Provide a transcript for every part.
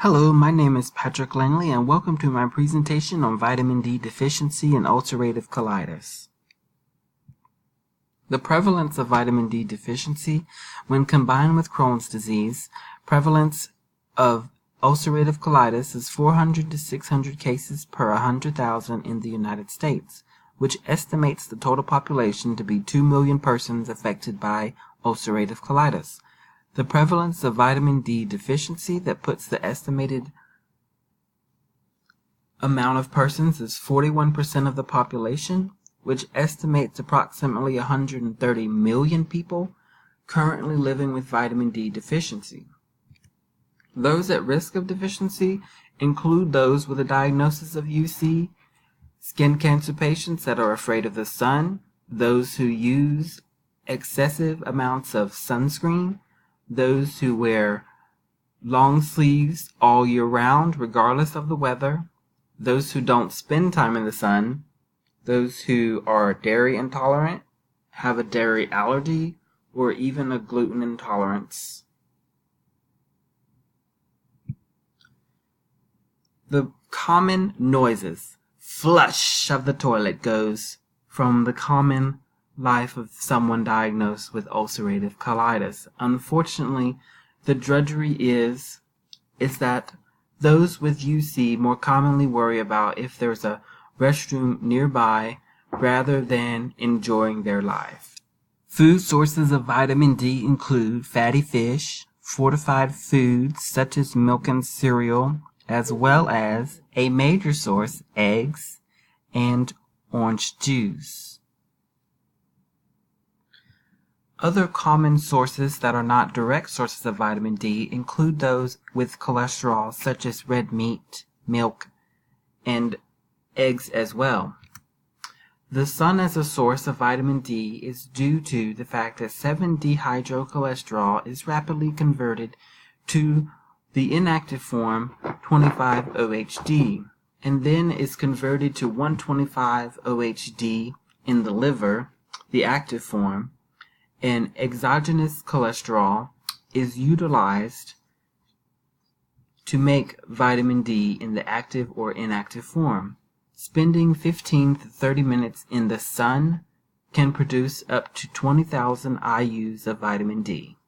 Hello, my name is Patrick Langley and welcome to my presentation on vitamin D deficiency and ulcerative colitis. The prevalence of vitamin D deficiency when combined with Crohn's disease, prevalence of ulcerative colitis is 400 to 600 cases per 100,000 in the United States, which estimates the total population to be 2 million persons affected by ulcerative colitis. The prevalence of vitamin D deficiency that puts the estimated amount of persons is 41% of the population, which estimates approximately 130 million people currently living with vitamin D deficiency. Those at risk of deficiency include those with a diagnosis of UC, skin cancer patients that are afraid of the sun, those who use excessive amounts of sunscreen, those who wear long sleeves all year round regardless of the weather, those who don't spend time in the sun, those who are dairy intolerant, have a dairy allergy, or even a gluten intolerance. The common noises. Flush of the toilet goes from the common life of someone diagnosed with ulcerative colitis. Unfortunately, the drudgery is that those with UC more commonly worry about if there's a restroom nearby rather than enjoying their life. Food sources of vitamin D include fatty fish, fortified foods such as milk and cereal, as well as a major source, eggs and orange juice. Other common sources that are not direct sources of vitamin D include those with cholesterol such as red meat, milk, and eggs as well. The sun as a source of vitamin D is due to the fact that 7-dehydrocholesterol is rapidly converted to the inactive form 25-OHD and then is converted to 125-OHD in the liver, the active form, and exogenous cholesterol is utilized to make vitamin D in the active or inactive form. Spending 15 to 30 minutes in the sun can produce up to 20,000 IUs of vitamin D.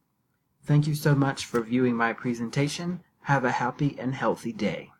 Thank you so much for viewing my presentation. Have a happy and healthy day.